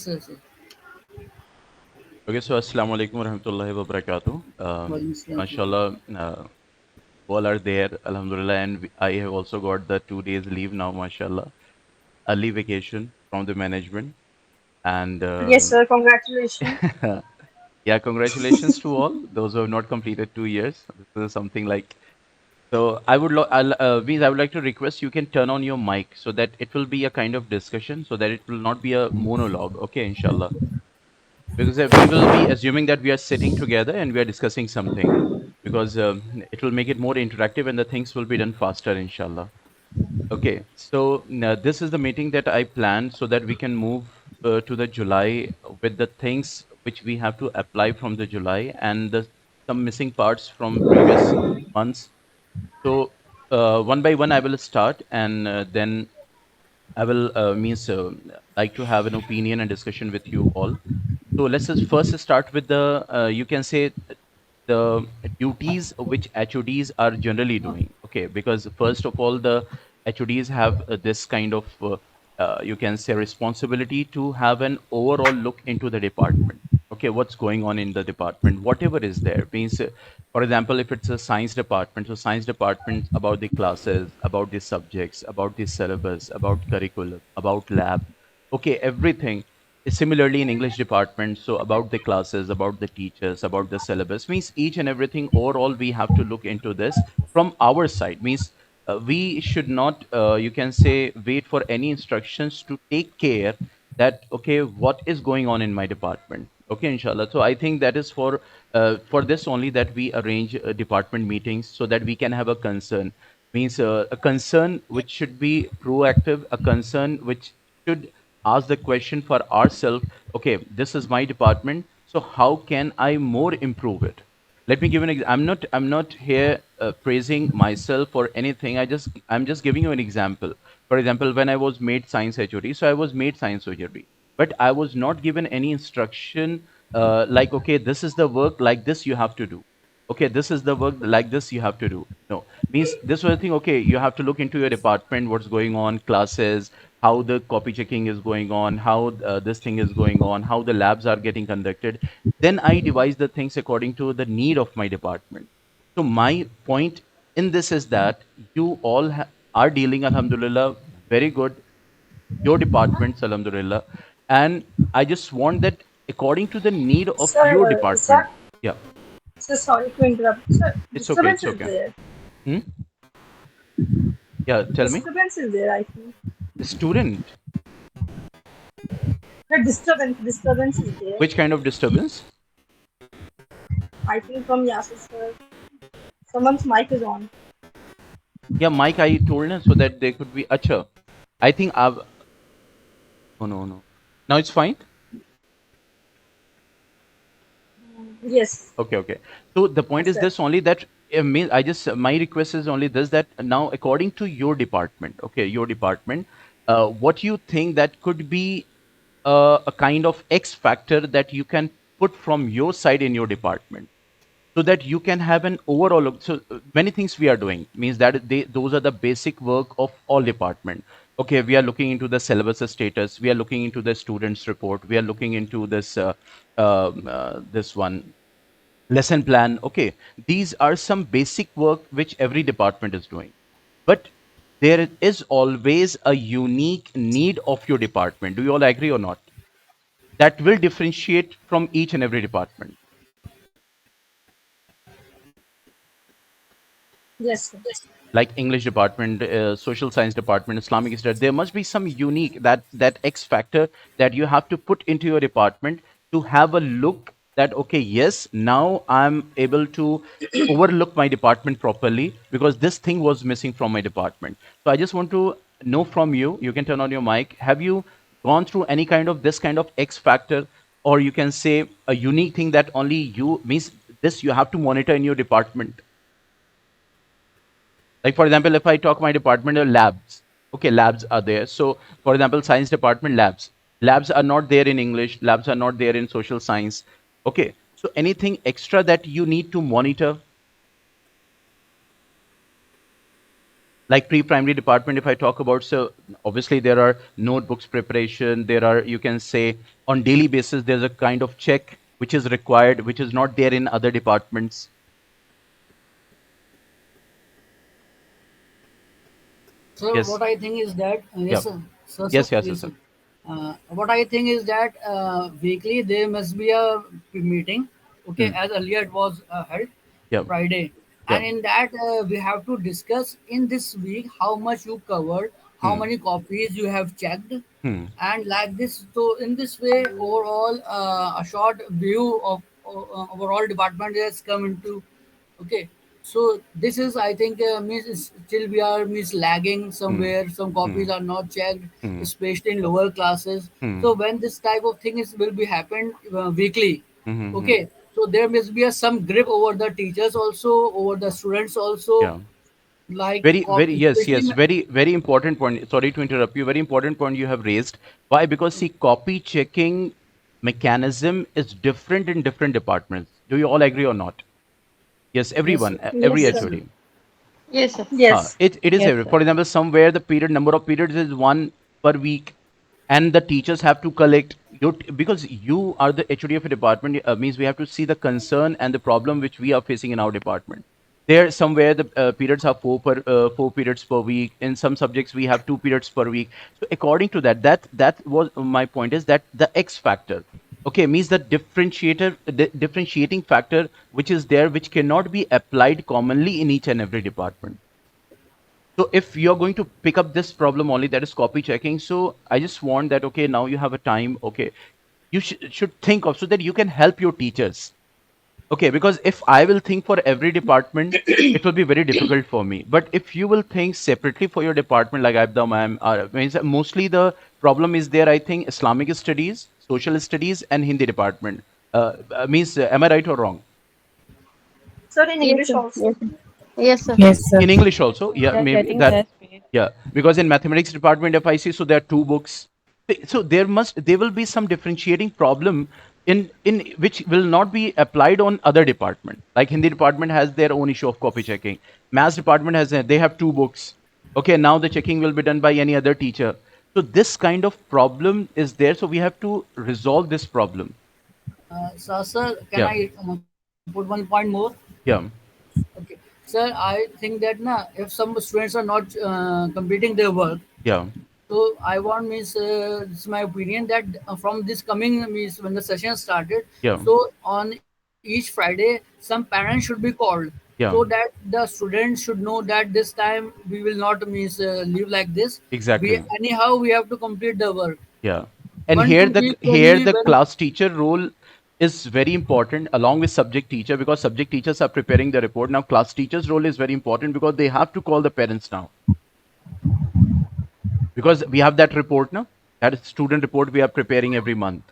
Yes, yes. Okay, so Assalamu alaikum warahmatullahi wabarakatuh. Waalaikumsalam. Mashallah, all are there, Alhamdulillah, and I have also got the 2 days leave now, mashallah, early vacation from the management. And Yes, sir. Congratulations. yeah, congratulations to all those who have not completed 2 years. This is something like so. Means I would like to request you can turn on your mic so that it will be a kind of discussion, so that it will not be a monologue. Okay, inshallah. Because we will be assuming that we are sitting together and we are discussing something because it will make it more interactive and the things will be done faster, inshallah. Okay, so now this is the meeting that I planned so that we can move to the July with the things which we have to apply from the July and some missing parts from previous months. So one by one, I will start and then I will means like to have an opinion and discussion with you all. So let's just first start with the you can say the duties which HODs are generally doing. Okay, because first of all, the HODs have this kind of you can say responsibility to have an overall look into the department. Okay, what's going on in the department, whatever is there means. For example, if it's a science department, so science department about the classes, about the subjects, about the syllabus, about curriculum, about lab. Okay, everything similarly in English department, so about the classes, about the teachers, about the syllabus means each and everything overall we have to look into this from our side means we should not you can say wait for any instructions to take care that okay what is going on in my department. Okay, inshallah. So I think that is for this only that we arrange department meetings so that we can have a concern means a concern which should be proactive, a concern which should ask the question for ourselves. Okay, this is my department, so how can I more improve it? Let me give an I'm not here praising myself or anything. I'm just giving you an example. For example, when I was made science HOD, so I was made science HOD, but I was not given any instruction like okay, this is the work like this you have to do. Okay, this is the work like this you have to do. No, means this was the thing. Okay, you have to look into your department, what's going on, classes, how the copy checking is going on, how this thing is going on, how the labs are getting conducted. Then I devise the things according to the need of my department. So my point in this is that you all are dealing, alhamdulillah, very good, your departments, alhamdulillah. And I just want that according to the need of your Sir, department. Yeah, sir, sorry to interrupt. Sir, it's okay, disturbance it's is okay. there. Hmm? Yeah, tell me. Disturbance is there, I think. Student, The disturbance is there. which kind of disturbance? I think from Yasir, sir. Someone's mic is on. Yeah, Mike, I told her so that they could be. Acha, I think I've. Oh, no, no. Now it's fine? Yes, Okay, okay. So the point yes, is sir. this only that I just my request is only this that now according to your department, okay, your department, what you think that could be a kind of X factor that you can put from your side in your department so that you can have an overall look. So many things we are doing means that those are the basic work of all department. Okay, we are looking into the syllabus status, we are looking into the students report, we are looking into this one lesson plan. Okay, these are some basic work which every department is doing, but there is always a unique need of your department. Do you all agree or not? That will differentiate from each and every department. Yes, sir. Like English department, social science department, Islamic studies, there must be some unique that X factor that you have to put into your department to have a look that okay, yes, now I'm able to overlook my department properly because this thing was missing from my department. So I just want to know from you. You can turn on your mic. Have you gone through any kind of this kind of X factor, or you can say a unique thing that only you means this you have to monitor in your department? Like for example, if I talk my department of labs, okay, labs are there. So for example, science department labs are not there in English, labs are not there in social science. Okay, so anything extra that you need to monitor? Like pre-primary department, if I talk about, so obviously there are notebooks preparation, there are, you can say, on daily basis there's a kind of check which is required, which is not there in other departments. So Yes. what I think is that Yeah. yes, sir, Yes, yes, yes, yes, sir. sir. What I think is that weekly there must be a meeting. Okay, Hmm. as earlier it was held Yeah. Friday, Yeah. and in that we have to discuss in this week how much you covered, how Hmm. many copies you have checked, Hmm. and like this. So in this way, overall a short view of overall department has come into. Okay, so this is, I think, still we are lagging Hmm. somewhere. Some Hmm. copies are not checked, Hmm. especially in lower classes. Hmm. So when this type of thing is will be happen weekly, Hmm. Hmm. Hmm. okay. So there must be some grip over the teachers also, over the students also, Yeah. like Very, very, yes, especially. yes. Very, very important point. Sorry to interrupt you. Very important point you have raised. Why? Because see, copy checking mechanism is different in different departments. Do you all agree or not? Yes, Yes, everyone, sir. every Yes, Yes, sir. sir. HOD. Yes, sir. Yes. It is Yes, every. sir. For example, somewhere the period number of periods is one per week, and the teachers have to collect your because you are the HOD of a department, means we have to see the concern and the problem which we are facing in our department. There somewhere the periods are four periods per week. In some subjects we have 2 periods per week. So according to that, that was my point, is that the X factor. Okay, means the differentiating factor which is there, which cannot be applied commonly in each and every department. So if you're going to pick up this problem only, that is copy checking. So I just want that, okay, now you have a time, okay, you should think of so that you can help your teachers. Okay, because if I will think for every department, it will be very difficult for me. But if you will think separately for your department, like I've done, means mostly the problem is there, I think, Islamic studies, social studies, and Hindi department. Means, am I right or wrong? Sir, in Yes, English sir. also. Yes, sir. Yes, sir. Yes, sir. In English also, yeah, They are maybe getting that. less paid. Yeah, because in mathematics department, if I see, so there are 2 books. So there will be some differentiating problem in which will not be applied on other department. Like Hindi department has their own issue of copy checking. Maths department has they have 2 books. Okay, now the checking will be done by any other teacher. So this kind of problem is there. So we have to resolve this problem. So, sir, can Yeah, I put one point more? yeah, Okay, sir, I think that na, if some students are not completing their work, yeah, so I want means it's my opinion that from this coming means when the session started, yeah, so on each Friday some parents should be called so yeah, that the students should know that this time we will not means live like this. We exactly. anyhow we have to complete the work. Yeah. And One two weeks here only the when. class teacher role is very important along with subject teacher, because subject teachers are preparing the report. Now class teacher's role is very important because they have to call the parents now. Because we have that report now. That is student report we are preparing every month.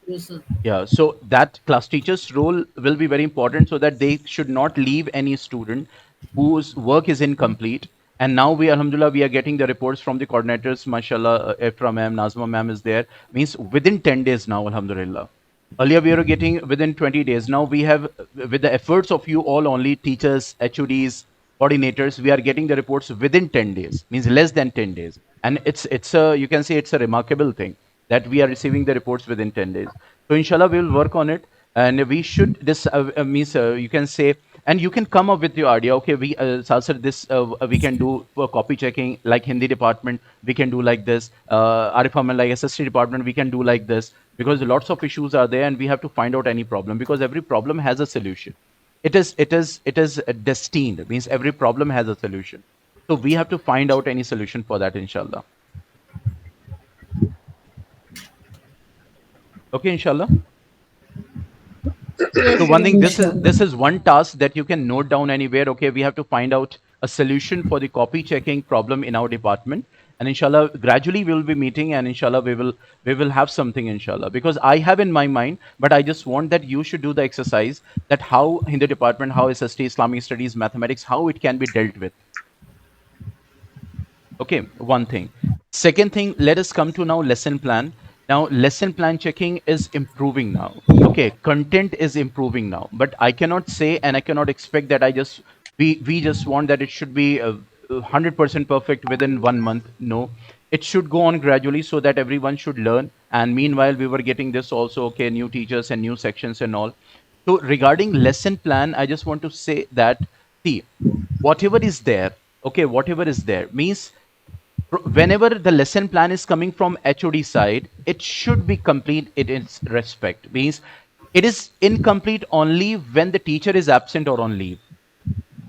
Yes, sir. Yeah, so that class teacher's role will be very important so that they should not leave any student whose work is incomplete. And now we, alhamdulillah, we are getting the reports from the coordinators, mashallah, Efra ma'am, Nazma ma'am is there. Means within 10 days now, alhamdulillah. Earlier we were getting within 20 days. Now we have, with the efforts of you all only, teachers, HODs, coordinators, we are getting the reports within 10 days, means less than 10 days. And it's a, you can say it's a remarkable thing that we are receiving the reports within 10 days. So inshallah, we will work on it. And we should, this means, you can say, and you can come up with your idea. Okay, Salsa, this we can do for copy checking, like Hindi department, we can do like this. Arif Ahmed, like SST department, we can do like this, because lots of issues are there and we have to find out any problem, because every problem has a solution. It is destined, means every problem has a solution. So we have to find out any solution for that, inshallah. Okay, inshallah. Yes, So sir. one thing, Inshallah. this is one task that you can note down anywhere. Okay, we have to find out a solution for the copy checking problem in our department, and inshallah, gradually we will be meeting, and inshallah, we will have something, inshallah. Because I have in my mind, but I just want that you should do the exercise, that how in the department, how SST, Islamic Studies, mathematics, how it can be dealt with. Okay, one thing. Second thing, let us come to now lesson plan. Now, lesson plan checking is improving now. Okay, content is improving now, but I cannot say and I cannot expect that I just We just want that it should be 100% perfect within 1 month. No, it should go on gradually so that everyone should learn. And meanwhile, we were getting this also, okay, new teachers and new sections and all. So regarding lesson plan, I just want to say that, see, whatever is there, okay, whatever is there means whenever the lesson plan is coming from HOD side, it should be complete in its respect. Means it is incomplete only when the teacher is absent or on leave.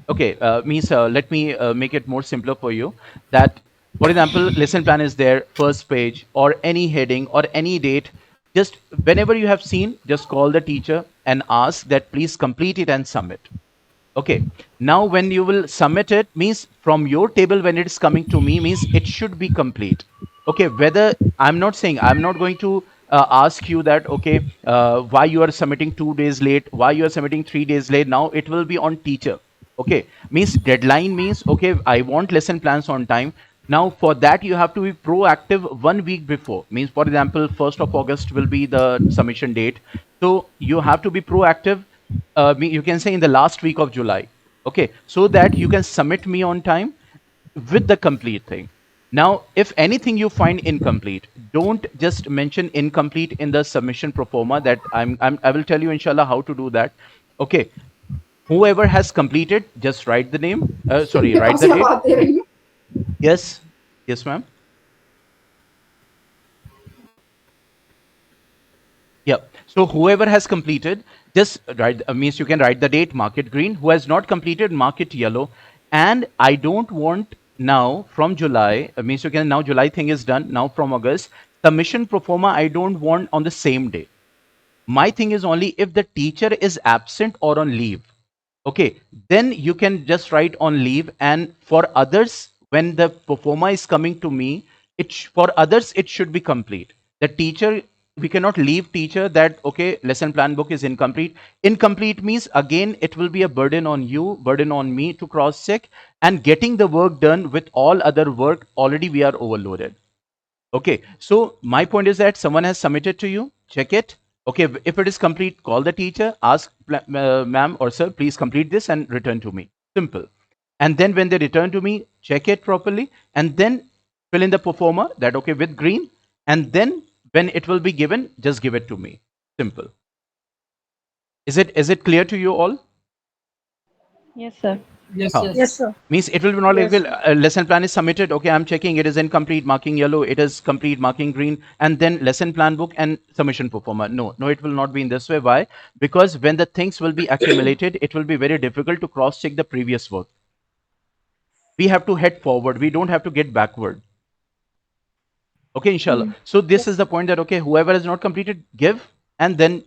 Okay, means let me make it more simpler for you. That, for example, lesson plan is there, first page or any heading or any date. Just whenever you have seen, just call the teacher and ask that please complete it and submit. Okay. Now, when you will submit it, means from your table, when it is coming to me, means it should be complete. Okay. Whether I'm not saying, I'm not going to ask you that, okay, why you are submitting 2 days late, why you are submitting 3 days late. Now it will be on teacher. Okay. Means deadline means, okay, I want lesson plans on time. Now for that, you have to be proactive 1 week before. Means, for example, 1st of August will be the submission date. So you have to be proactive, you can say in the last week of July, okay, so that you can submit me on time with the complete thing. Now, if anything you find incomplete, don't just mention incomplete in the submission pro forma. That I will tell you, inshallah, how to do that. Okay, whoever has completed, just write the name. Sorry, ये कब write the से आप date. आते रही? Yes, yes, ma'am. Yeah. So whoever has completed, just write, means you can write the date, mark it green. Who has not completed, mark it yellow. And I don't want now from July, means you can, now July thing is done. Now from August, submission pro forma, I don't want on the same day. My thing is only if the teacher is absent or on leave. Okay, then you can just write on leave. And for others, when the performer is coming to me, for others it should be complete. The teacher, we cannot leave teacher that, okay, lesson plan book is incomplete. Incomplete means again it will be a burden on you, burden on me to cross check, and getting the work done with all other work, already we are overloaded. Okay, so my point is that someone has submitted to you, check it. Okay, if it is complete, call the teacher, ask ma'am or sir, please complete this and return to me. Simple. And then when they return to me, check it properly and then fill in the performer that, okay, with green. And then when it will be given, just give it to me. Simple. Is it clear to you all? Yes, sir. Yes, Huh. Yes, yes. sir. Means it will be not like, Yes. well, a lesson plan is submitted. Okay, I'm checking it is incomplete, marking yellow. It is complete, marking green, and then lesson plan book and submission performer. No, no, it will not be in this way. Why? Because when the things will be accumulated, it will be very difficult to cross check the previous work. We have to head forward. We don't have to get backward. Okay, inshallah. So this is Yes. the point that, okay, whoever has not completed, give, and then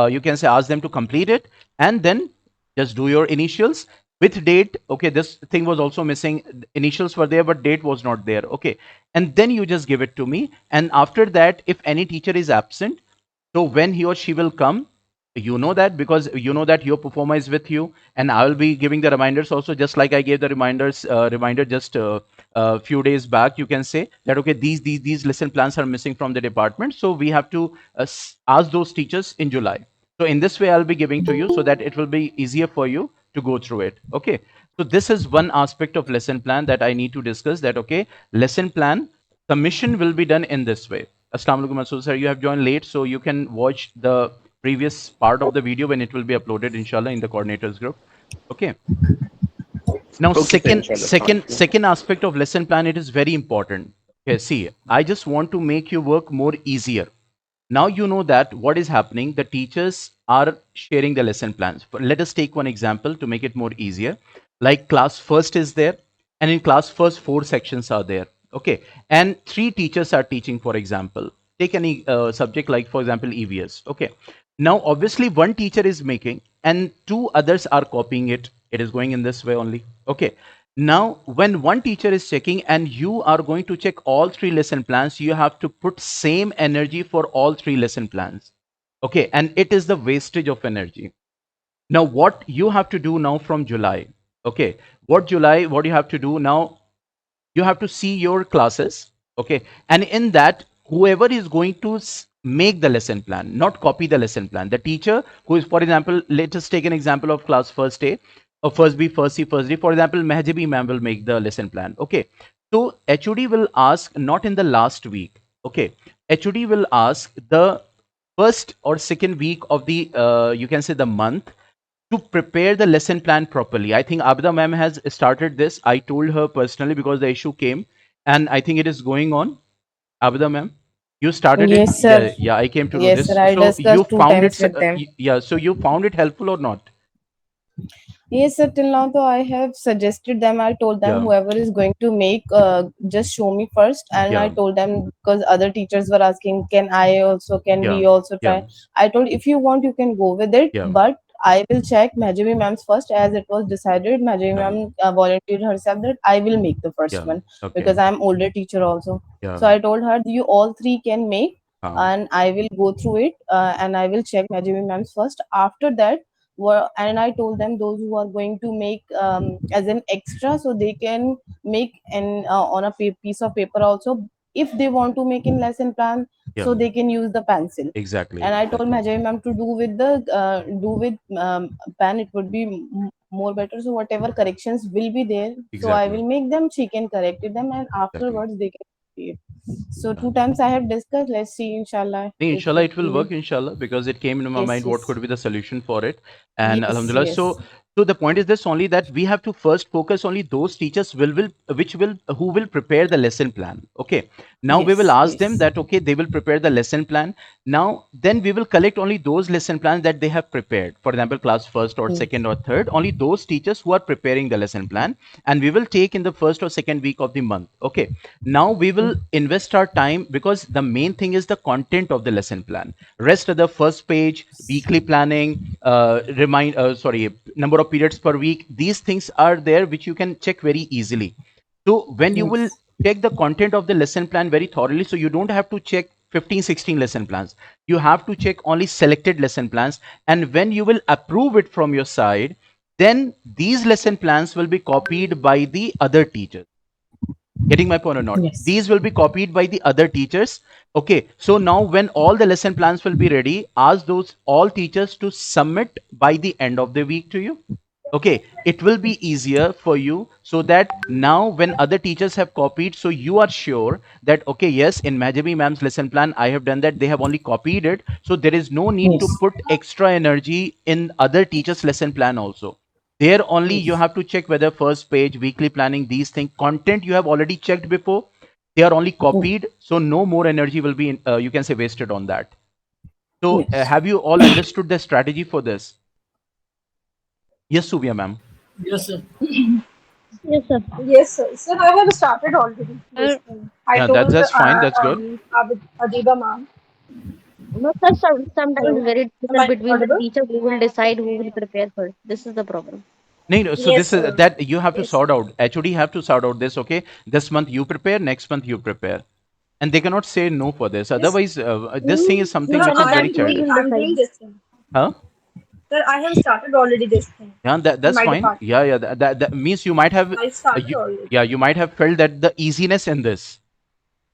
you can say ask them to complete it, and then just do your initials with date. Okay, this thing was also missing. Initials were there, but date was not there. Okay, and then you just give it to me, and after that, if any teacher is absent, so when he or she will come, you know that because you know that your performer is with you, and I will be giving the reminders also, just like I gave the reminder just a few days back. You can say that, okay, these lesson plans are missing from the department, so we have to ask those teachers in July. So in this way, I'll be giving to you so that it will be easier for you to go through it. Okay. So this is one aspect of lesson plan that I need to discuss. That, okay, lesson plan submission will be done in this way. Assalamu alaikum, Masood sir. You have joined late, so you can watch the previous part of the video when it will be uploaded, inshallah, in the coordinators group. Okay. Now, Okay, sir, inshallah. second aspect of lesson plan, it is very important. Okay, see, I just want to make your work more easier. Now you know that what is happening. The teachers are sharing the lesson plans. Let us take one example to make it more easier. Like class first is there, and in class first, 4 sections are there. Okay, and 3 teachers are teaching. For example, take any subject like, for example, EVS. Okay, now obviously one teacher is making, and 2 others are copying it. It is going in this way only. Okay, now, when one teacher is checking and you are going to check all 3 lesson plans, you have to put same energy for all 3 lesson plans. Okay, and it is the wastage of energy. Now, what you have to do now from July? Okay, what you have to do now? You have to see your classes. Okay, and in that, whoever is going to make the lesson plan, not copy the lesson plan. The teacher who is, for example, let us take an example of class first day. or first B, first C, first D. For example, Mehjabi ma'am will make the lesson plan. Okay. So HOD will ask not in the last week. Okay. HOD will ask the first or second week of the you can say the month to prepare the lesson plan properly. I think Abda ma'am has started this. I told her personally because the issue came, and I think it is going on. Abda ma'am, you started it. Yes, sir. Yeah, yeah. I came to know Yes, this. sir. I So you discussed two found times it. with them. Yeah. So you found it helpful or not? Yes, sir. Till now, though, I have suggested them. I told them Yeah. whoever is going to make, just show me first. And I Yeah. told them because other teachers were asking, can I also, can Yeah. we also Yeah. try? I told if you want, you can go with it. Yeah. But I will check Majavi ma'am's first, as it was decided. Majavi Yeah. ma'am volunteered herself that I will make the first Yeah. one Okay. because I'm older teacher also. Yeah. So I told her, you all three can make, Um, and I will go through it, and I will check Majavi ma'am's first. After that, were, and I told them those who are going to make as an extra, so they can make an on a piece of paper also. If they want to make in lesson plan, yeah. so they can use the pencil. Exactly. And I told Exactly. Majay ma'am to do with the do with pen. It would be more better. So whatever corrections will be there, so I Exactly. will make them. She can correct them, and Exactly. afterwards they can see it. So two Done. times I have discussed. Let's see, inshallah, it Inshallah, would it will be. work, inshallah, because it came into my Yes, mind what yes, could be the solution for it. And yes, Alhamdulillah. yes, So the point is this only that we have to first focus only those teachers will which will who will prepare the lesson plan. Okay. Now we will yes, ask them yes. that okay, they will prepare the lesson plan. Now then we will collect only those lesson plans that they have prepared. For example, class first or Yes. second or third, only those teachers who are preparing the lesson plan, and we will take in the first or second week of the month. Okay. Now we will invest our time because the main thing is the content of the lesson plan. Rest of the first page, weekly planning, sorry, number of periods per week, these things are there which you can check very easily. So when you will Yes. check the content of the lesson plan very thoroughly, so you don't have to check 15, 16 lesson plans. You have to check only selected lesson plans. And when you will approve it from your side, then these lesson plans will be copied by the other teachers. Getting my point or not? Yes. These will be copied by the other teachers. Okay. So now when all the lesson plans will be ready, ask those all teachers to submit by the end of the week to you. Okay. It will be easier for you so that now when other teachers have copied, so you are sure that, okay, yes, in Majabi ma'am's lesson plan, I have done that. They have only copied it. So there is no need to Yes. put extra energy in other teachers' lesson plan also. There only you Yes. have to check whether first page, weekly planning, these things, content you have already checked before. They are only copied, so no more energy will be, you can say, wasted on that. So Yes. have you all understood the strategy for this? Yes, Subia ma'am. Yes, sir. Yes, sir. Yes, sir. Sir, I have started already this Uh, thing. I Yeah, told that's fine. That's good. Adiba ma'am. but sir, sometimes very Am difficult I between the audible? teacher who will decide who will prepare first. This is the problem. No, no, so Yes, this is sir. that you have to Yes, sir. sort out. HOD have to sort out this. Okay, this month you prepare, next month you prepare, and they cannot say no for this. Yes, Otherwise, this thing Mm, is something no, sir. which at is I that very am point doing. you childish. will I'm decide. doing this thing. Huh? Sir, I have started already this thing Yeah, in that's my fine. department. Yeah, yeah. That means you might have, I started you, already. yeah, you might have felt that the easiness in this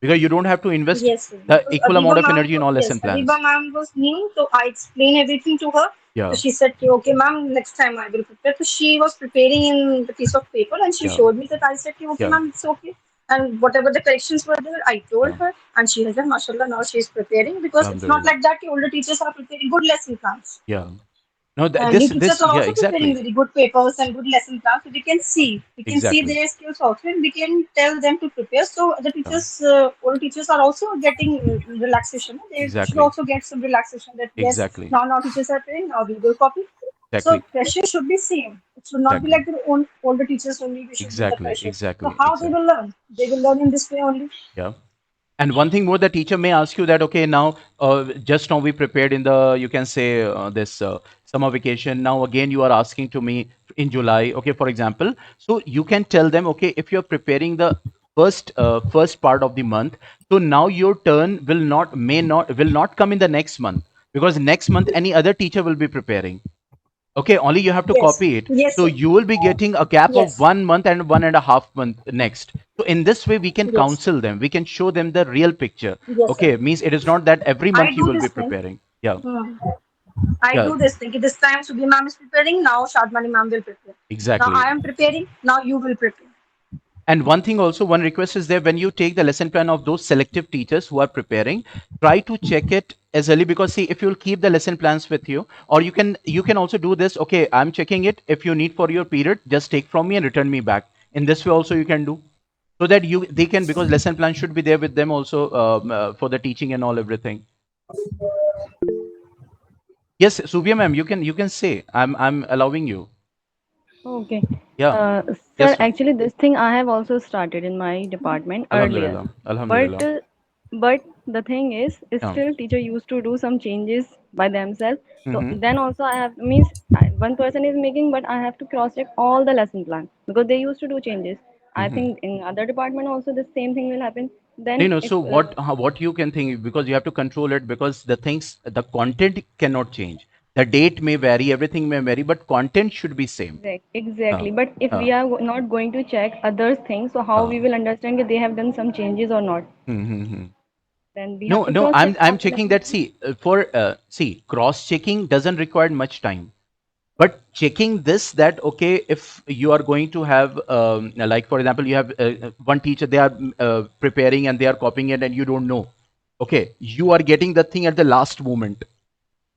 because you don't have to invest Yes, sir. the Because equal Adiba amount of ma'am, energy in all yes, lesson Adiba plans. ma'am was new, so I explained everything to her. So Yeah, she said, okay, ma'am, next time I will prepare. So she was preparing in the piece of paper and she yeah, showed me that. I said, okay, yeah, ma'am, it's okay. And whatever the corrections were there, I told yeah. her, and she has done, mashallah, now she is preparing because it's not Alhamdulillah. like that. The older teachers are preparing good lesson plans. Yeah. No, And this new teachers this are yeah, also preparing exactly, very good papers and good lesson plans. So we can see exactly. their skills also, and we can tell them to prepare. So the Yeah, teachers, all teachers are also getting relaxation. They should exactly, also get some relaxation. That yes, exactly, now teachers are preparing. Now we will copy. So exactly, pressure should be same. It should not be exactly, like their own older teachers only. We should give the exactly, pressure. So exactly, how they exactly. will learn? They will learn in this way only. Yeah. And one thing more, the teacher may ask you that, okay, now, just now we prepared in the, you can say, this summer vacation. Now, again, you are asking to me in July, okay, for example. So you can tell them, okay, if you're preparing the first part of the month, so now your turn will not come in the next month because next month any other teacher will be preparing. Okay, only you have to Yes. copy it. Yes, So sir. you will be getting a gap of Yes. 1 month and 1.5 month next. So in this way, we can Yes. counsel them. We can show them the real picture. Yes, sir. Okay, means it is not that every I month you do will be this thing. preparing. Yeah, Hmm. I Yeah, do this thing. This time Subia ma'am is preparing. Now Shadmani ma'am will prepare. Now exactly. I am preparing. Now you will prepare. And one thing also, one request is there, when you take the lesson plan of those selective teachers who are preparing, try to check it as early, because see, if you'll keep the lesson plans with you, or you can also do this. Okay, I'm checking it. If you need for your period, just take from me and return me back. In this way also you can do, so that you they can, because lesson plan should be there with them also, for the teaching and all everything. Yes, Subia ma'am, you can say, I'm allowing you. Okay. Yeah. Sir, Yes ma'am. actually, this thing I have also started in my department earlier. Alhamdulillah. But Alhamdulillah. but the thing is, Yeah. still teacher used to do some changes by themselves. So Mm-hmm. then also I have means one person is making, but I have to cross check all the lesson plan because they used to do changes. I Mm-hmm. think in other department also the same thing will happen. No, Then no. if So what you can think, because you have to control it, because the content cannot change. The date may vary, everything may vary, but content should be same. Uh, exactly. But if uh, we are not going to check others things, so how uh. we will understand that they have done some changes or not? Mm-hmm. Then we No, have to no. cross check I'm all the checking lesson that. plan. See, see, cross checking doesn't require much time. But checking this, that okay, if you are going to have, like for example, you have one teacher, they are preparing and they are copying it, and you don't know. Okay, you are getting the thing at the last moment.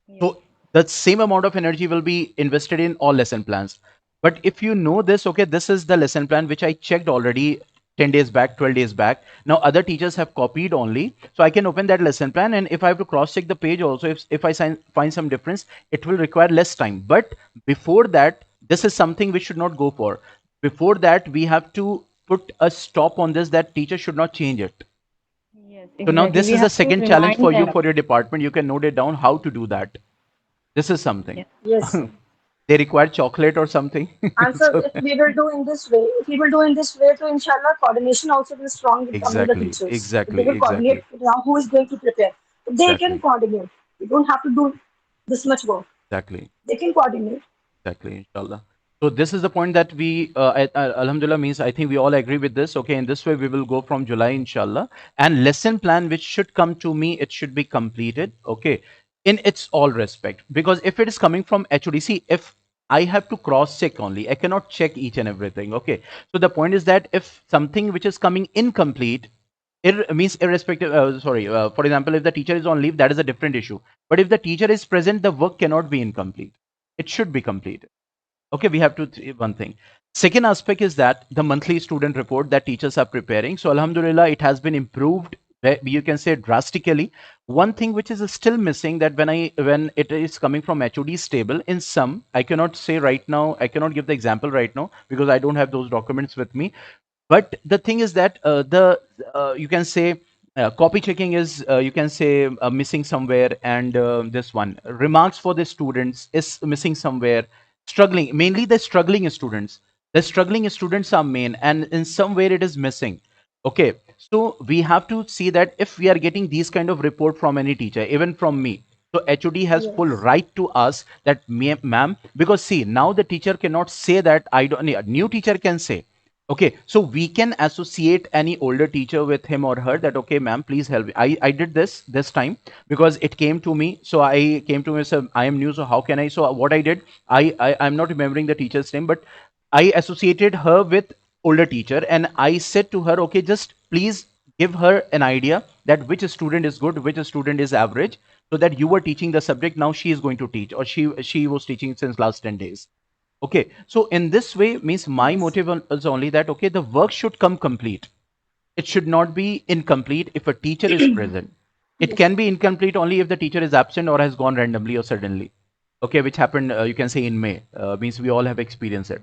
Yes. So the same amount of energy will be invested in all lesson plans. But if you know this, okay, this is the lesson plan which I checked already 10 days back, 12 days back. Now other teachers have copied only. So I can open that lesson plan, and if I have to cross check the page also, if I find some difference, it will require less time. But before that, this is something we should not go for. Before that, we have to put a stop on this, that teachers should not change it. Yes, So now exactly. this We is the have to second challenge remind for you, them. for your department. You can note it down how to do that. This is something. Yes. Yes, sir. They require chocolate or something. And so So if we will do in this way, if we will do in this way, so inshallah coordination also will strong with among the exactly, teachers. If they exactly, will coordinate exactly, now who is going to prepare. They can exactly, coordinate. You don't have to do this much work. exactly. They can coordinate. Exactly, inshallah. So this is the point that we, Alhamdulillah, means I think we all agree with this. Okay, in this way we will go from July, inshallah. And lesson plan which should come to me, it should be completed. Okay, in its all respect. Because if it is coming from HODC, if I have to cross check only, I cannot check each and everything. Okay, so the point is that if something which is coming incomplete, means irrespective, sorry, for example, if the teacher is on leave, that is a different issue. But if the teacher is present, the work cannot be incomplete, it should be completed. Okay, we have to one thing. Second aspect is that the monthly student report that teachers are preparing, so alhamdulillah, it has been improved, you can say, drastically. One thing which is still missing, that when it is coming from HOD's table, in some, I cannot say right now, I cannot give the example right now because I don't have those documents with me. But the thing is that the you can say, copy checking is, you can say, missing somewhere, and this one, remarks for the students is missing somewhere. Struggling, mainly the struggling students are main, and in somewhere it is missing. Okay, so we have to see that if we are getting these kind of report from any teacher, even from me, so HOD has full Yes. right to ask that, ma'am, because see, now the teacher cannot say that I don't, a new teacher can say. Okay, so we can associate any older teacher with him or her, that okay, ma'am, please help me. I did this time because it came to me. So I came to me, so I am new, so how can I? So what I did, I'm not remembering the teacher's name, but I associated her with older teacher, and I said to her, okay, just please give her an idea that which student is good, which student is average, so that you were teaching the subject, now she is going to teach, or she was teaching since last 10 days. Okay, so in this way, means my Yes. motive is only that okay, the work should come complete. It should not be incomplete if a teacher is present. It Yes. can be incomplete only if the teacher is absent or has gone randomly or suddenly. Okay, which happened, you can say, in May. Means we all have experienced it.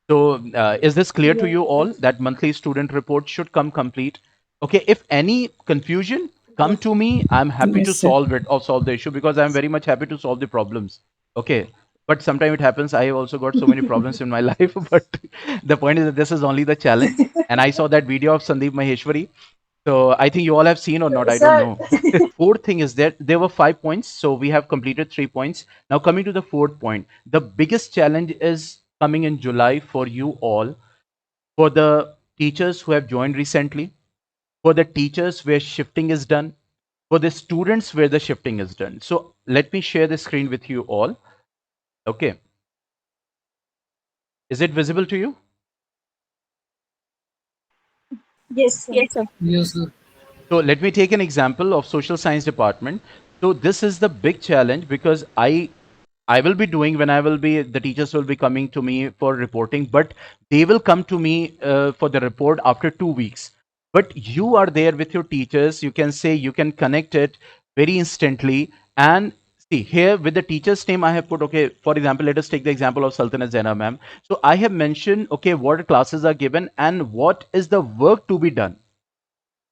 So, is this clear to you all, Yes. that monthly student report should come complete? Okay, if any confusion, come Yes. to me. I'm happy to Yes, sir. solve it or solve the issue, because I'm very much happy to solve the problems. Okay, but sometimes it happens. I have also got so many problems in my life, but the point is that this is only the challenge. And I saw that video of Sandeep Maheshwari. So I think you all have seen or not, I don't Sir, know. Fourth thing is that there were 5 points, so we have completed 3 points. Now coming to the fourth point, the biggest challenge is coming in July for you all, for the teachers who have joined recently, for the teachers where shifting is done, for the students where the shifting is done. So let me share the screen with you all. Okay. Is it visible to you? Yes, sir. Yes, sir. Yes, sir. So let me take an example of social science department. So this is the big challenge because I will be doing when I will be the teachers will be coming to me for reporting, but they will come to me for the report after 2 weeks. But you are there with your teachers. You can say you can connect it very instantly. And see here with the teacher's name, I have put okay. For example, let us take the example of Sultana Zaina ma'am. So I have mentioned okay what classes are given and what is the work to be done.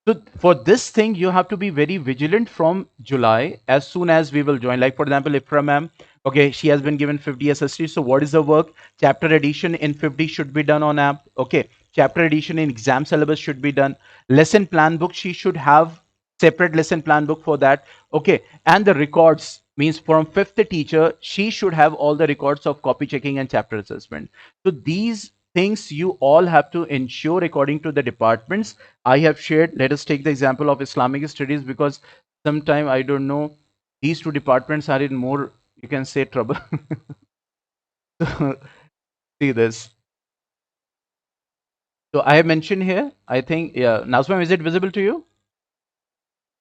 So for this thing, you have to be very vigilant from July as soon as we will join. Like for example, Ifra ma'am, okay, she has been given 50 SST. So what is the work? Chapter addition in 50 should be done on app. Okay, chapter addition in exam syllabus should be done. Lesson plan book, she should have separate lesson plan book for that. Okay, and the records means from fifth teacher, she should have all the records of copy checking and chapter assessment. So these things you all have to ensure according to the departments I have shared. Let us take the example of Islamic studies because sometime I don't know these two departments are in more you can say trouble. See this. So I have mentioned here. I think yeah. Nazma, is it visible to you?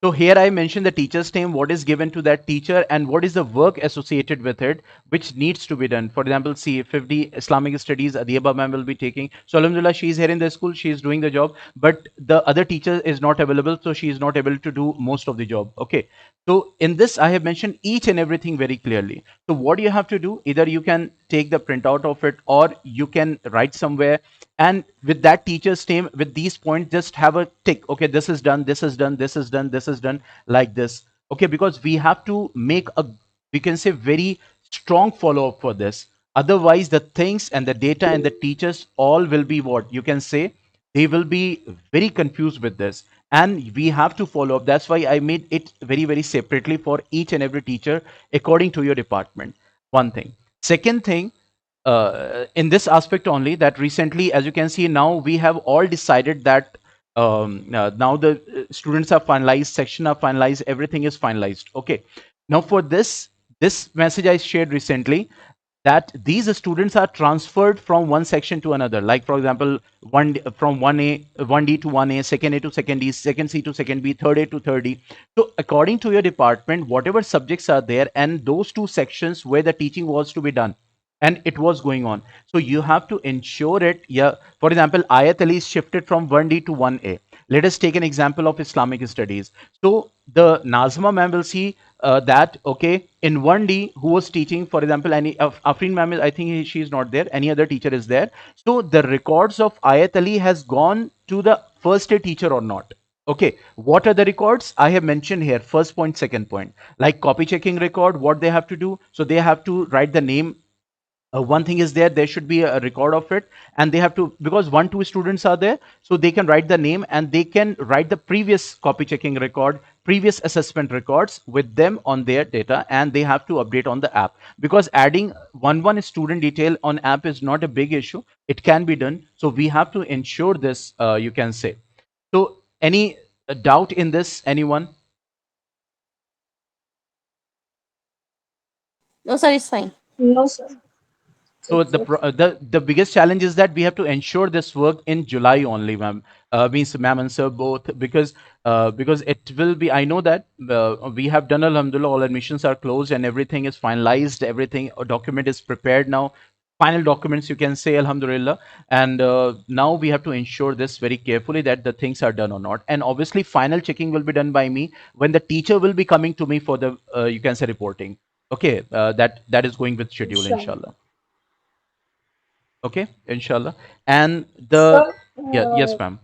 So here I mentioned the teacher's name, what is given to that teacher, and what is the work associated with it, which needs to be done. For example, see 50 Islamic studies, Adiba ma'am will be taking. So Alhamdulillah, she is here in the school, she is doing the job, but the other teacher is not available, so she is not able to do most of the job. Okay. So in this, I have mentioned each and everything very clearly. So what you have to do, either you can take the printout of it or you can write somewhere and with that teacher's name with these points just have a tick okay this is done this is done this is done this is done like this okay because we have to make a we can say very strong follow up for this otherwise the things and the data and the teachers all will be what you can say they will be very confused with this and we have to follow up that's why I made it very very separately for each and every teacher according to your department one thing second thing in this aspect only that recently as you can see now we have all decided that now the students are finalized section are finalized everything is finalized okay now for this message I shared recently that these students are transferred from one section to another like for example from 1a 1d to 1a second a to second d second c to second b third a to third d so according to your department whatever subjects are there and those two sections where the teaching was to be done and it was going on so you have to ensure it yeah for example ayat ali is shifted from 1d to 1a let us take an example of Islamic studies so the Nazma ma'am will see that okay in 1d who was teaching for example any of Afrin ma'am I think she is not there any other teacher is there so the records of ayat ali has gone to the first day teacher or not okay what are the records I have mentioned here first point second point like copy checking record what they have to do so they have to write the name one thing is there should be a record of it and they have to because one two students are there so they can write the name and they can write the previous copy checking record previous assessment records with them on their data and they have to update on the app because adding one student detail on app is not a big issue it can be done so we have to ensure this you can say so any doubt in this anyone No, sir, it's fine. No, sir. So It's okay. the biggest challenge is that we have to ensure this work in July only, ma'am. Means ma'am and sir both because it will be. I know that we have done alhamdulillah. All admissions are closed and everything is finalized. Everything a document is prepared now. Final documents you can say alhamdulillah. And now we have to ensure this very carefully that the things are done or not. And obviously final checking will be done by me when the teacher will be coming to me for the you can say reporting. Okay, that is going with schedule Sure. inshallah. Okay, inshallah. And the Sir, yeah, yes, ma'am.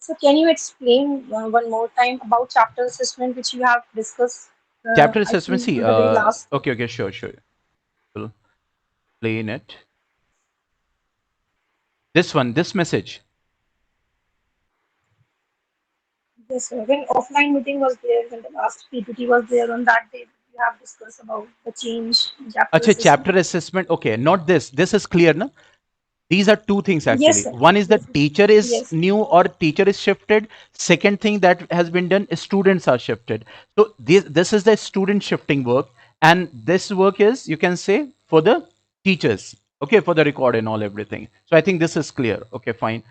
so can you explain one more time about chapter assessment which you have discussed, Chapter I assessment. think, See, in the very last? okay, okay, sure, sure. We'll play in it. This one, this message. Yes, sir. When offline meeting was there, when the last PPT was there on that day, you have discussed about the change in chapter Acha, assessment. chapter assessment. Okay, not this. This is clear, na? These are two things Yes, actually. sir. One is Yes, that sir. teacher is Yes. new or teacher is shifted. Second thing that has been done is students are shifted. So this is the student shifting work, and this work is, you can say, for the teachers. Okay, for the record and all everything. So I think this is clear. Okay, fine.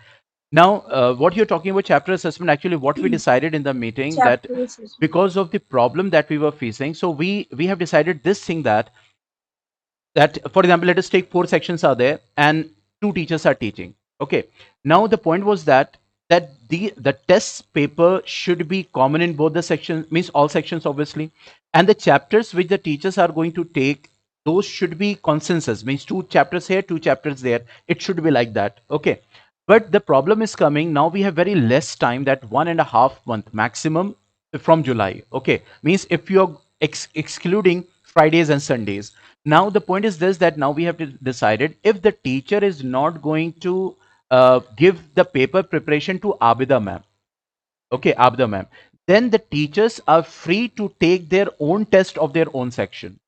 Now, what you're talking about chapter assessment, actually, what we decided in the meeting that Chapter assessment. because of the problem that we were facing, so we have decided this thing that for example, let us take four sections are there and two teachers are teaching. Okay, now the point was that the test paper should be common in both the sections, means all sections obviously, and the chapters which the teachers are going to take, those should be consensus, means two chapters here, two chapters there, it should be like that. Okay, but the problem is coming now, we have very less time, that 1.5 month maximum from July. Okay, means if you're excluding Fridays and Sundays. Now the point is this, that now we have to decided, if the teacher is not going to give the paper preparation to Abida ma'am, okay, Abida ma'am, then the teachers are free to take their own test of their own section.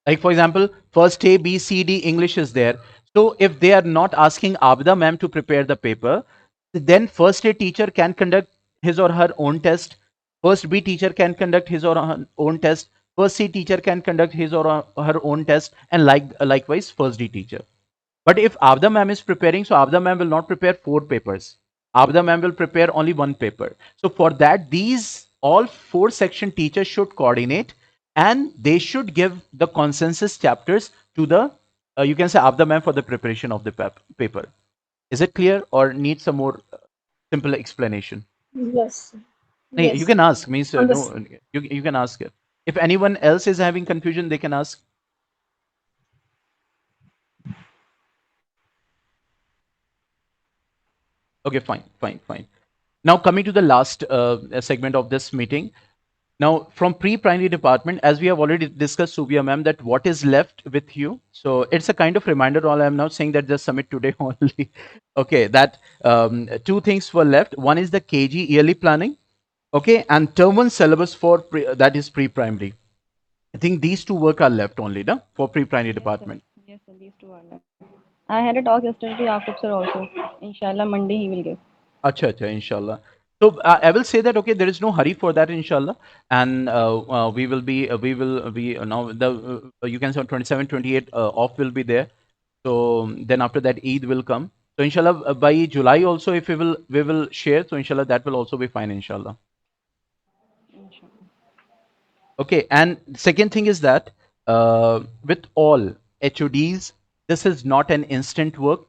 Like for example, first A, B, C, D, English is there. So if they are not asking Abida ma'am to prepare the paper, then first A teacher can conduct his or her own test. First B teacher can conduct his or her own test. First C teacher can conduct his or her own test, and likewise first D teacher. But if Avda ma'am is preparing, so Avda ma'am will not prepare four papers. Avda ma'am will prepare only one paper. So for that, these all four section teachers should coordinate, and they should give the consensus chapters to the, you can say, Avda ma'am for the preparation of the paper. Is it clear or need some more simple explanation? Yes, sir. Hey, you Yes. can ask, means Understood. no, you can ask. If anyone else is having confusion, they can ask. Okay, fine, fine, fine. Now coming to the last segment of this meeting. Now from pre-primary department, as we have already discussed, Subia ma'am, that what is left with you. So it's a kind of reminder. All I'm not saying that just submit today only. Okay, that two things were left. One is the KG yearly planning. Okay, and term one syllabus for that is pre-primary. I think these two work are left only, no, for pre-primary Yes, sir. department. Yes, sir. These two are left. I had a talk yesterday to Yaqub sir also. Inshallah, Monday he will give. Acha, acha, inshallah. So I will say that okay, there is no hurry for that, inshallah, and we will be now the you can say on 27, 28 off will be there. So then after that Eid will come. So inshallah by July also, if we will share, so inshallah that will also be fine, inshallah. Inshallah. Okay, and second thing is that with all HODs, this is not an instant work.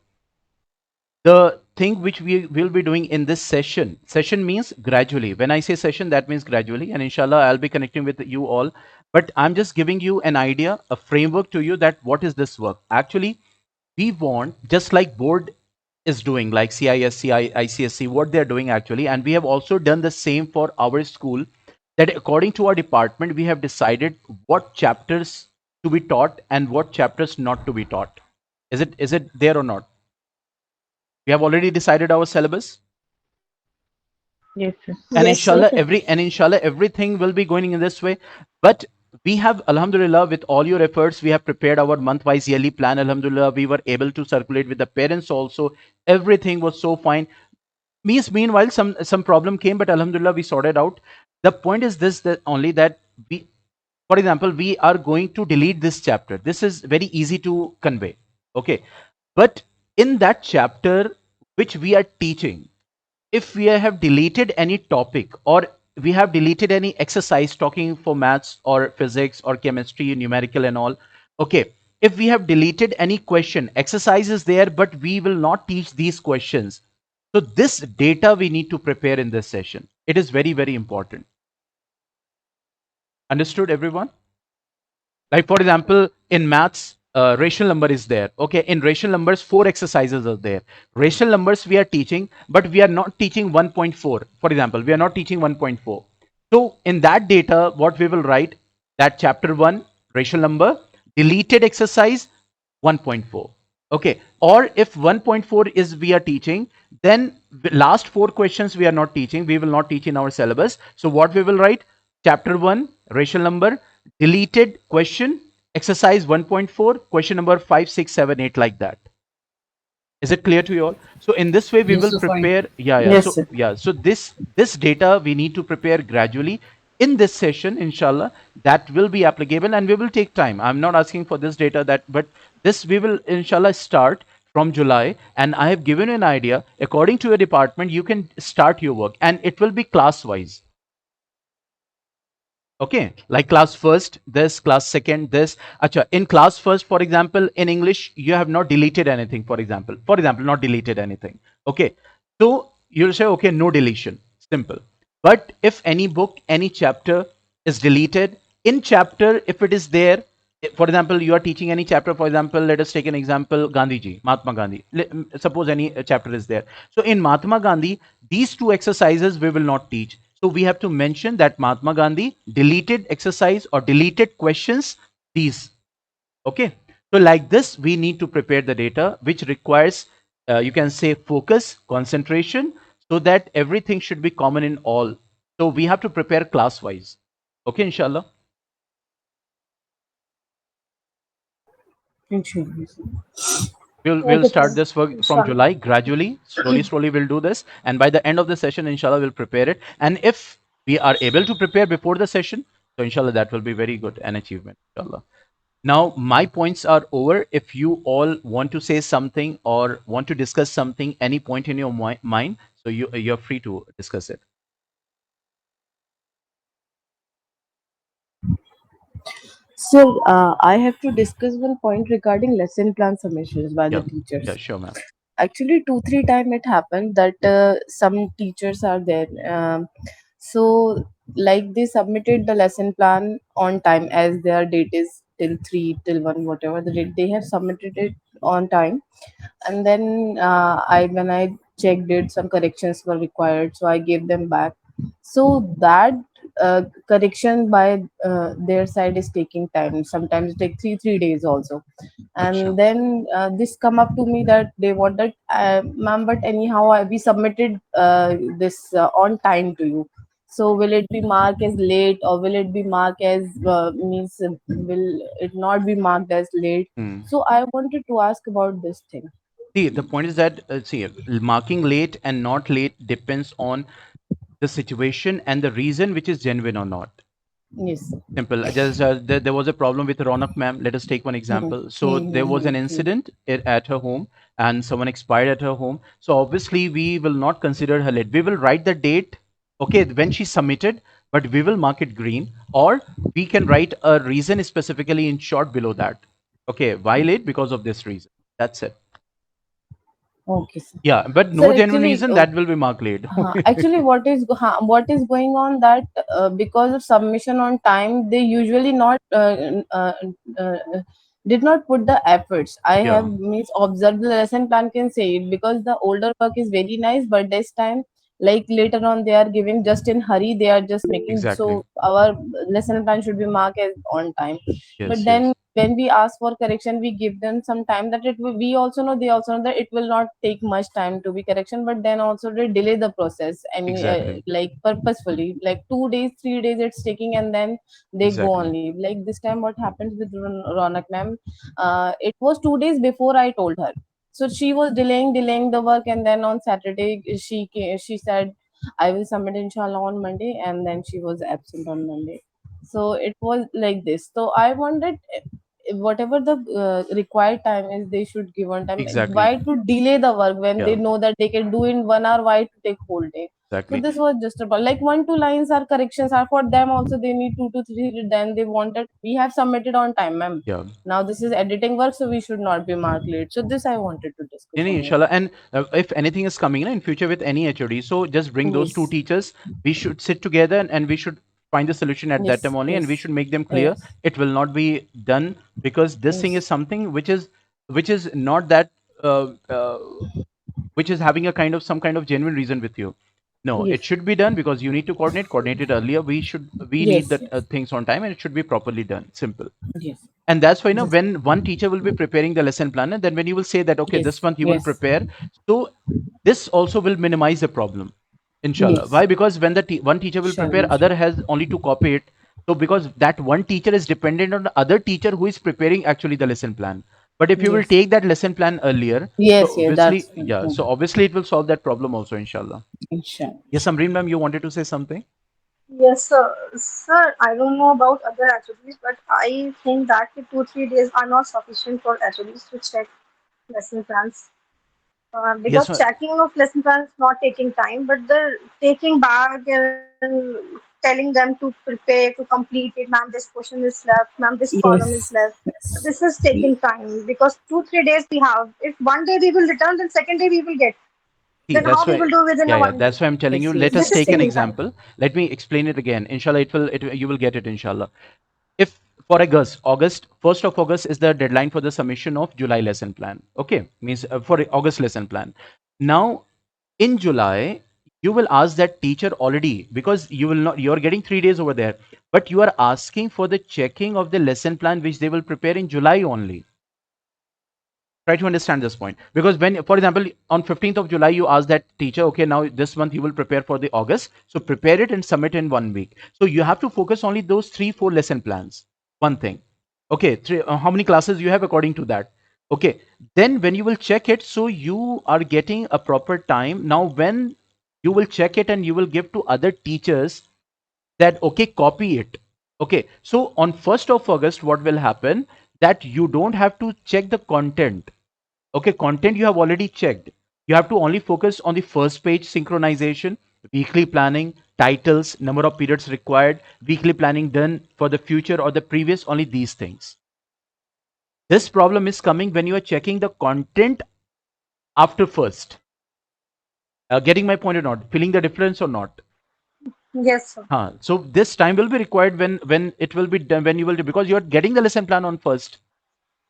The thing which we will be doing in this session means gradually. When I say session, that means gradually, and inshallah I'll be connecting with you all, but I'm just giving you an idea, a framework to you, that what is this work actually. We want, just like board is doing, like CISC, ICSC, what they're doing actually, and we have also done the same for our school, that according to our department we have decided what chapters to be taught and what chapters not to be taught. Is it there or not? We have already decided our syllabus, Yes, sir. and Yes, sir. inshallah everything will be going in this way. But we have, alhamdulillah, with all your efforts, we have prepared our month wise yearly plan. Alhamdulillah, we were able to circulate with the parents also. Everything was so fine. Meanwhile some problem came, but alhamdulillah we sorted out. The point is this, that only that we, for example, we are going to delete this chapter. This is very easy to convey. Okay, but in that chapter which we are teaching, if we have deleted any topic, or we have deleted any exercise talking for maths or physics or chemistry, numerical and all, okay, if we have deleted any question, exercise is there, but we will not teach these questions. So this data we need to prepare in this session. It is very, very important. Understood, everyone? Like for example, in maths, rational number is there. Okay, in rational numbers, four exercises are there. Rational numbers we are teaching, but we are not teaching 1.4. For example, we are not teaching 1.4. So in that data, what we will write, that chapter 1, rational number, deleted exercise 1.4. Okay, or if 1.4 is we are teaching, then the last four questions we are not teaching, we will not teach in our syllabus. So what we will write, chapter 1, rational number, deleted question, exercise 1.4, question number 5, 6, 7, 8, like that. Is it clear to you all? So in this way, we Yes, will sir, fine. prepare. Yeah, yeah. Yes, So sir. yeah. So this data we need to prepare gradually in this session, inshallah. That will be applicable, and we will take time. I'm not asking for this data but this we will inshallah start from July. And I have given you an idea. According to your department, you can start your work, and it will be class wise. Okay, like class first, this, class second, this. Acha, in class first, for example, in English, you have not deleted anything, for example, not deleted anything. Okay, so you'll say, okay, no deletion, simple. But if any book, any chapter is deleted, in chapter, if it is there, for example, you are teaching any chapter, for example, let us take an example, Gandhi ji, Mahatma Gandhi. Suppose any chapter is there. So in Mahatma Gandhi, these two exercises we will not teach. So we have to mention that Mahatma Gandhi deleted exercise or deleted questions, these. Okay. So like this, we need to prepare the data, which requires, you can say, focus, concentration, so that everything should be common in all. So we have to prepare class wise. Okay, inshallah. Inshallah. We'll Okay, start sir. this work from Inshallah. July gradually, slowly we'll do this, and by the end of the session, inshallah, we'll prepare it. And if we are able to prepare before the session, so inshallah, that will be very good an achievement, inshallah. Now my points are over. If you all want to say something or want to discuss something, any point in your mind, so you're free to discuss it. So I have to discuss one point regarding lesson plan submissions by the Yeah, teachers. yeah, sure, ma'am. Actually, 2 3 time it happened that some teachers are there. So like they submitted the lesson plan on time as their date is till 3 till 1, whatever the date they have submitted it on time. And then I when I checked it, some corrections were required, so I gave them back. So that correction by their side is taking time. Sometimes it take 3 days also. Acha. And then this come up to me that they want that, ma'am, but anyhow we submitted this on time to you. So will it be marked as late, or will it be marked as means will it not be marked as late? Hmm. So I wanted to ask about this thing. See, the point is that see, marking late and not late depends on the situation and the reason, which is genuine or not. Yes. Simple. Just there was a problem with Ronak ma'am. Let us take one Hmm. example. So Hmm, there hmm, was hmm, an hmm. incident at her home, and someone expired at her home. So obviously we will not consider her late. We will write the date, okay, when she submitted, but we will mark it green, or we can write a reason specifically in short below that. Okay, why late? Because of this reason. That's it. Okay, sir. Yeah, but Sir, no genuine actually, reason that will be marked late. actually, what is going on that because of submission on time, they usually not uh, did not put the efforts. I have Yeah, means observed the lesson plan can say it, because the older work is very nice, but this time, like later on, they are giving just in hurry. They are just making, exactly. so our lesson plan should be marked as on time. But Yes, then yes, when we ask for correction, we give them some time that it will, we also know, they also know that it will not take much time to be correction, but then also they delay the process. I mean, exactly, like purposefully, like 2 days 3 days it's taking, and then they go exactly. only. Like this time what happens with Ronak ma'am, it was 2 days before I told her, so she was delaying the work, and then on Saturday she said I will submit inshallah on Monday, and then she was absent on Monday. So it was like this. So I wanted, whatever the required time is, they should give on time. Exactly. Why to delay the work when they Yeah, know that they can do in 1 hour? Why to take whole day? So exactly. this was just about like 1 2 lines are corrections are for them also, they need 2 to 3. Then they wanted, we have submitted on time, ma'am. Yeah. Now this is editing work, so we should not be marked late. So this I wanted to discuss Any on you. inshallah. And if anything is coming in future with any HOD, so just bring those two Yes, teachers. We should sit together, and we should find the solution at that time yes, only, and we yes, should make them clear. yes, It will not be done, because this thing is yes, something which is not that which is having a kind of some kind of genuine reason with you. No, yes, it should be done because you need to coordinate it earlier. We need yes, the yes, things on time, and it should be properly done. Simple. yes, And that's why, yes, when one teacher will be preparing the lesson plan, and then when you will say that, okay, this yes, month you will yes, prepare, so this also will minimize the problem, inshallah. yes. Why? Because when one teacher will Sure, prepare, sure. other has only to copy it. So because that one teacher is dependent on the other teacher who is preparing actually the lesson plan. But if you will Yes. take that lesson plan earlier, so Yes, yes, obviously, that's yeah, true. so obviously it will solve that problem also, inshallah. Inshallah. Yes, Amreen ma'am, you wanted to say something? Yes, sir. Sir, I don't know about other HODs, but I think that the 2 3 days are not sufficient for HODs to check lesson plans. Yes, Because checking of lesson plans is not taking time, but the taking back and telling them to prepare to complete it. Ma'am, this question is left. Ma'am, this column is Yes. left. This is taking time because 2 3 days we have. If one day we will return, then second day we will get. see, Then how that's we why, will do within yeah, a yeah, one day? that's why I'm telling Yes, you. yes, Let us This is take an same. taking time. example. Let me explain it again. Inshallah, you will get it, inshallah. If for August, 1st of August is the deadline for the submission of July lesson plan. Okay, means for August lesson plan. Now, in July, you will ask that teacher already because you're getting 3 days over there, but you are asking for the checking of the lesson plan which they will prepare in July only. Try to understand this point because when, for example, on 15th of July you ask that teacher, okay, now this month you will prepare for the August, so prepare it and submit in 1 week. So you have to focus only those 3 4 lesson plans. One thing, okay, how many classes you have according to that. Okay, then when you will check it, so you are getting a proper time. Now when you will check it and you will give to other teachers that, okay, copy it. Okay, so on 1st of August what will happen, that you don't have to check the content. Okay, content you have already checked. You have to only focus on the first page synchronization, weekly planning, titles, number of periods required, weekly planning done for the future or the previous, only these things. This problem is coming when you are checking the content after first. Getting my point or not? Feeling the difference or not? Yes, sir. So this time will be required when it will be done, when you will do, because you are getting the lesson plan on first.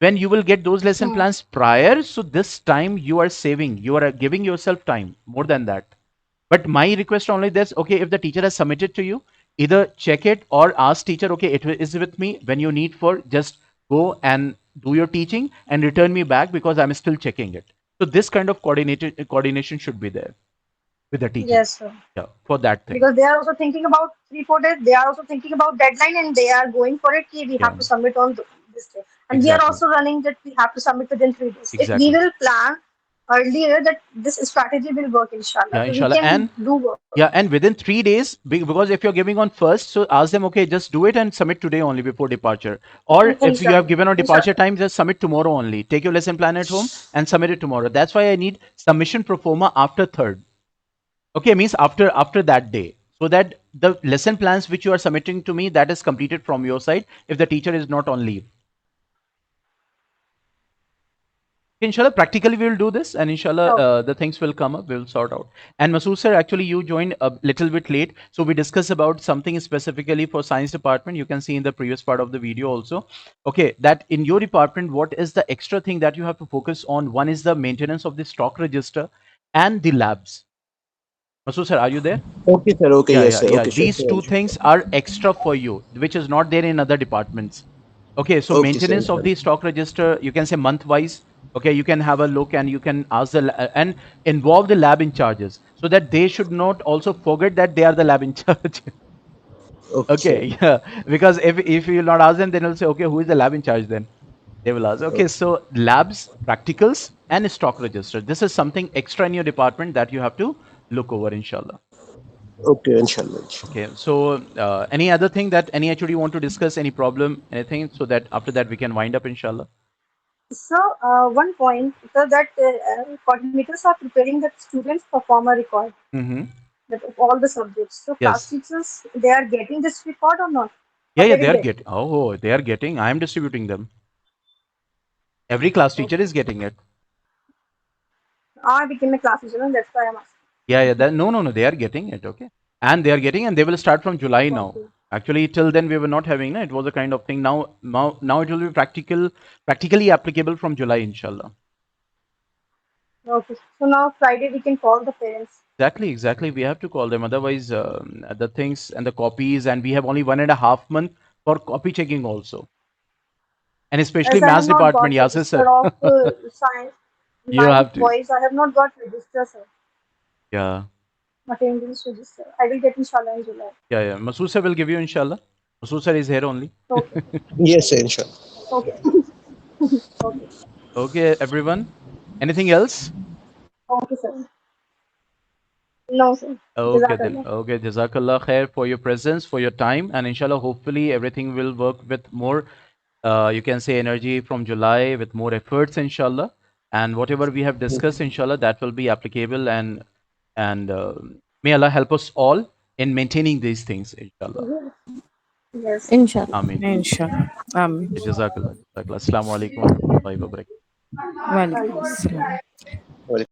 When you will get those lesson Hmm. plans prior, so this time you are saving, you are giving yourself time more than that. But my request only this, okay, if the teacher has submitted to you, either check it or ask teacher, okay, it is with me. When you need for, just go and do your teaching and return me back because I'm still checking it. So this kind of coordination should be there with the teacher. Yes, sir. Yeah, for that thing. Because they are also thinking about 3 4 days. They are also thinking about deadline, and they are going for it. Ki we Yeah, have to submit on this day, and we are exactly. also running that we have to submit within 3 days. If we Exactly. will plan earlier, that this strategy will work, inshallah. Yeah, So we inshallah. can And do work. yeah, and within 3 days, because if you're giving on first, so ask them, okay, just do it and submit today only before departure. Or if you have Inshallah, given on departure inshallah. time, just submit tomorrow only. Take your lesson plan at home and submit it tomorrow. That's why I need submission pro forma after third. Okay, means after that day. So that the lesson plans which you are submitting to me, that is completed from your side if the teacher is not on leave. Inshallah, practically we will do this, and inshallah, Okay. the things will come up. We will sort out. And Masood sir, actually, you joined a little bit late, so we discussed about something specifically for science department. You can see in the previous part of the video also. Okay, that in your department, what is the extra thing that you have to focus on? One is the maintenance of the stock register and the labs. Masood sir, are you there? Okay, sir. Okay, Yeah, yes, yeah, sir. yeah. Okay, sure. These two things are extra for you, which is not there in other departments. Okay, so Okay, sir. maintenance of Inshallah. the stock register, you can say month wise. Okay, you can have a look and you can ask and involve the lab in charges so that they should not also forget that they are the lab in charge. Okay, sir. Okay, yeah, because if you will not ask them, then they'll say, okay, who is the lab in charge then? They will ask. Okay, Okay, so labs, practicals, and stock register. This is something extra in your department that you have to look over, inshallah. okay, inshallah. Inshallah. Okay, so any other thing that any HOD want to discuss, any problem, anything, so that after that we can wind up, inshallah. So one point, so that coordinators are preparing that students perform a record Mm-hmm. that of all the subjects. So class Yes. teachers, they are getting this record or not, Yeah, or yeah, they they will are get. getting. Oh, they are getting. I am distributing them. Every class teacher Okay. is getting it. I became a class teacher, and that's why I'm asking. Yeah, yeah. No, no, no. They are getting it. Okay, and they are getting, and they will start from July now. Okay. Actually, till then we were not having. No, it was a kind of thing. Now it will be practically applicable from July, inshallah. Okay. So now Friday we can call the parents. Exactly, exactly. We have to call them. Otherwise, the things and the copies, and we have only 1.5 months for copy checking also. And especially As I have maths not department, got Yasir register sir. of science, You nine have to. boys, I have not got register, sir. Yeah, Not English register. I will get inshallah in July. yeah, yeah. Masood sir will give you, inshallah. Masood sir is here only. Okay. Yes, sir, inshallah. Okay. Okay. Okay, everyone. Anything else? Okay, sir. No, sir. Okay, then. Jazakallah. Okay, Jazakallah khair for your presence, for your time, and inshallah, hopefully, everything will work with more, you can say, energy from July, with more efforts, inshallah. And whatever we have discussed, inshallah, that will be applicable, and may Allah help us all in maintaining these things, inshallah. Yes. Yes. Inshallah. Ameen. Inshallah. Jazakallah. Jazakallah. Assalamu alaikum wa rahmatullahi wa barakatuh. Walaikum assalam. Well,